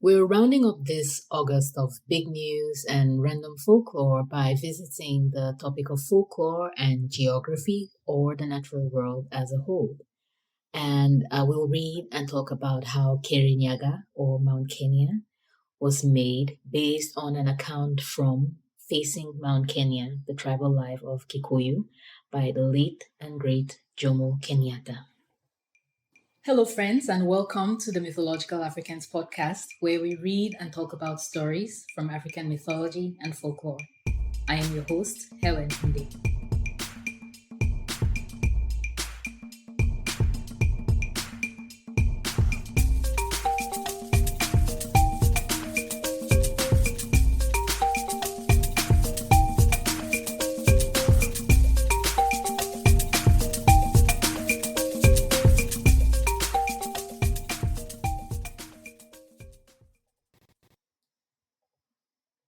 We're rounding up this August of big news and random folklore by visiting the topic of folklore and geography or the natural world as a whole. And we'll read and talk about how Kere-Nyaga or Mount Kenya was made based on an account from Facing Mount Kenya, the tribal life of Gikuyu by the late and great Jomo Kenyatta. Hello, friends, and welcome to the Mythological Africans podcast, where we read and talk about stories from African mythology and folklore. I am your host, Helen Nde.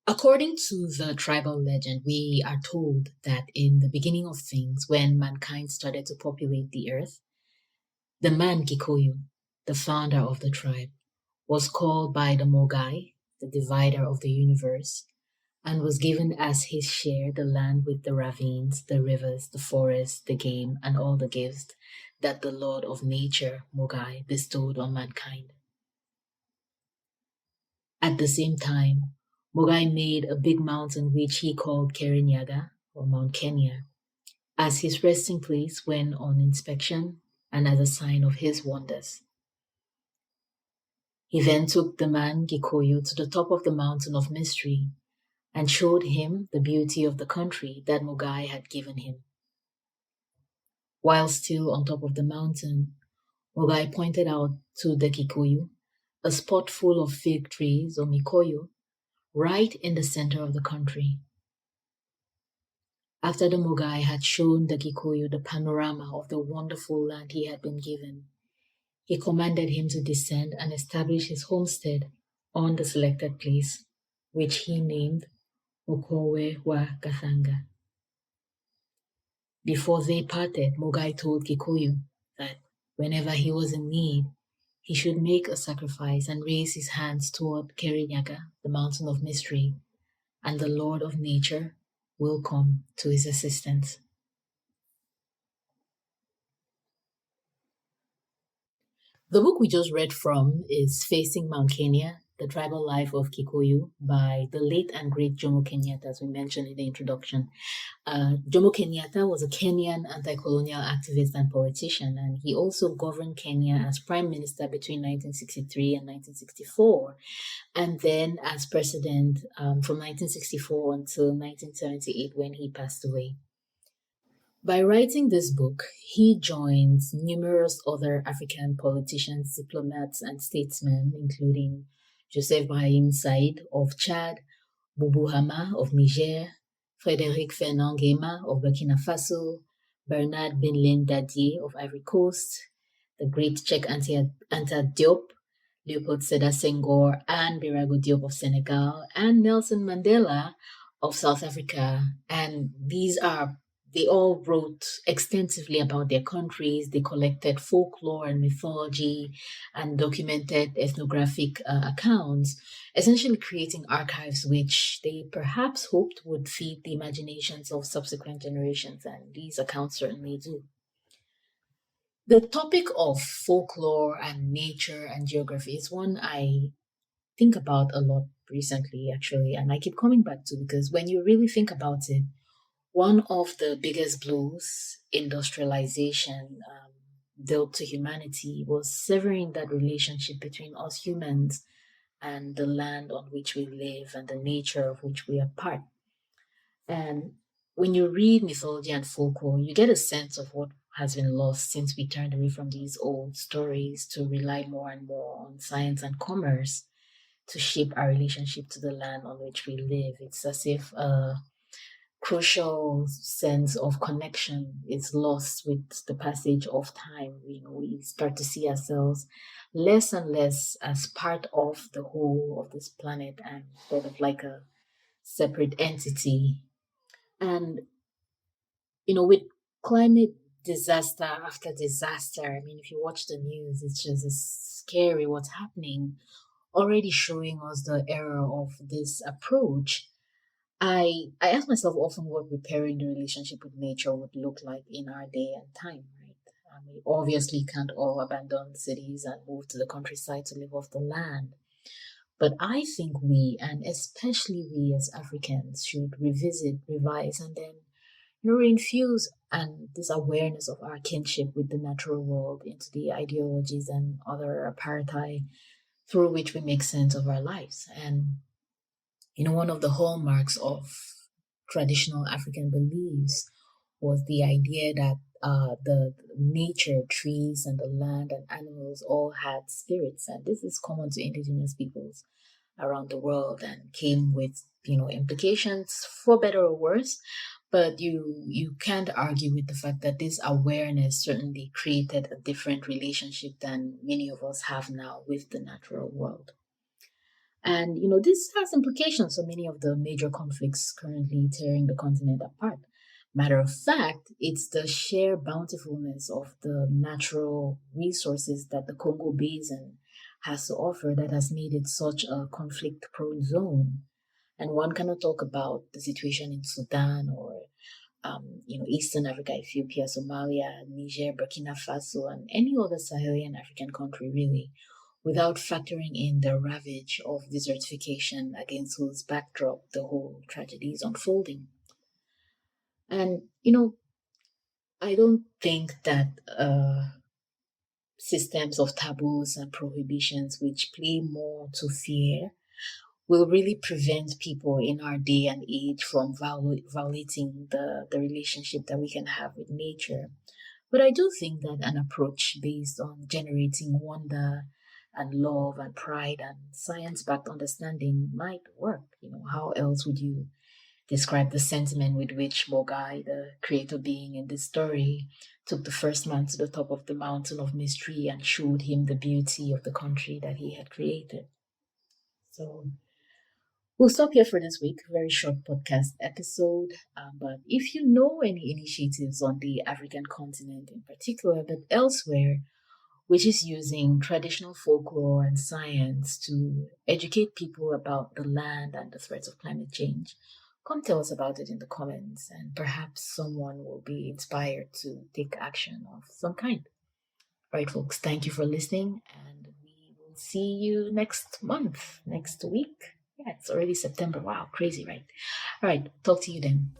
According to the tribal legend, we are told that in the beginning of things, when mankind started to populate the earth, the man Gikuyu, the founder of the tribe, was called by the Mogai, the divider of the universe, and was given as his share the land with the ravines, the rivers, the forests, the game, and all the gifts that the Lord of Nature, Mogai, bestowed on mankind. At the same time, Mogai made a big mountain which he called Kere-Nyaga, or Mount Kenya, as his resting place when on inspection and as a sign of his wonders. He then took the man Gikuyu to the top of the mountain of mystery and showed him the beauty of the country that Mogai had given him. While still on top of the mountain, Mogai pointed out to the Gikuyu a spot full of fig trees or mikoyo right in the center of the country. After the Mogai had shown the Gikuyu the panorama of the wonderful land he had been given, he commanded him to descend and establish his homestead on the selected place, which he named Okowe wa Gathanga. Before they parted, Mogai told Gikuyu that whenever he was in need, he should make a sacrifice and raise his hands toward Kere-Nyaga, the mountain of mystery, and the Lord of Nature will come to his assistance. The book we just read from is Facing Mount Kenya, The Tribal Life of Gikuyu by the late and great Jomo Kenyatta, as we mentioned in the introduction. Jomo Kenyatta was a Kenyan anti-colonial activist and politician, and he also governed Kenya as prime minister between 1963 and 1964, and then as president from 1964 until 1978 when he passed away. By writing this book, he joins numerous other African politicians, diplomats, and statesmen, including Joseph Brahim Said of Chad, Boubou Hama of Niger, Frédéric Fernand Guéma of Burkina Faso, Bernard Benlin Dadier of Ivory Coast, the great Czech Anta Diop, Leopold Sédar Senghor, and Birago Diop of Senegal, and Nelson Mandela of South Africa. And they all wrote extensively about their countries. They collected folklore and mythology and documented ethnographic accounts, essentially creating archives which they perhaps hoped would feed the imaginations of subsequent generations, and these accounts certainly do. The topic of folklore and nature and geography is one I think about a lot recently, actually, and I keep coming back to because when you really think about it, one of the biggest blows industrialization dealt to humanity was severing that relationship between us humans and the land on which we live and the nature of which we are part. And when you read mythology and folklore, you get a sense of what has been lost since we turned away from these old stories to rely more and more on science and commerce to shape our relationship to the land on which we live. It's as if a crucial sense of connection is lost with the passage of time. We start to see ourselves less and less as part of the whole of this planet and sort of like a separate entity. And with climate disaster after disaster, I mean, if you watch the news, it's scary what's happening already showing us the error of this approach, I ask myself often what repairing the relationship with nature would look like in our day and time, right? We obviously can't all abandon cities and move to the countryside to live off the land. But I think we, and especially we as Africans, should revisit, revise, and then infuse and this awareness of our kinship with the natural world into the ideologies and other apparatus through which we make sense of our lives. And one of the hallmarks of traditional African beliefs was the idea that the nature, trees, and the land and animals all had spirits, and this is common to indigenous peoples around the world and came with implications for better or worse. But you can't argue with the fact that this awareness certainly created a different relationship than many of us have now with the natural world. And this has implications for many of the major conflicts currently tearing the continent apart. Matter of fact, it's the sheer bountifulness of the natural resources that the Congo Basin has to offer that has made it such a conflict prone zone. And one cannot talk about the situation in Sudan or Eastern Africa, Ethiopia, Somalia, Niger, Burkina Faso, and any other Sahelian African country really, without factoring in the ravage of desertification against whose backdrop the whole tragedy is unfolding. And, I don't think that systems of taboos and prohibitions which play more to fear will really prevent people in our day and age from violating the relationship that we can have with nature. But I do think that an approach based on generating wonder and love and pride and science backed understanding might work. How else would you describe the sentiment with which Mogai, the creator being in this story, took the first man to the top of the mountain of mystery and showed him the beauty of the country that he had created? So we'll stop here for this week. Very short podcast episode. But if you know any initiatives on the African continent in particular, but elsewhere, which is using traditional folklore and science to educate people about the land and the threats of climate change, come tell us about it in the comments, and perhaps someone will be inspired to take action of some kind. All right, folks, thank you for listening, and we will see you next month, next week. Yeah, it's already September. Wow, crazy, right? All right, talk to you then.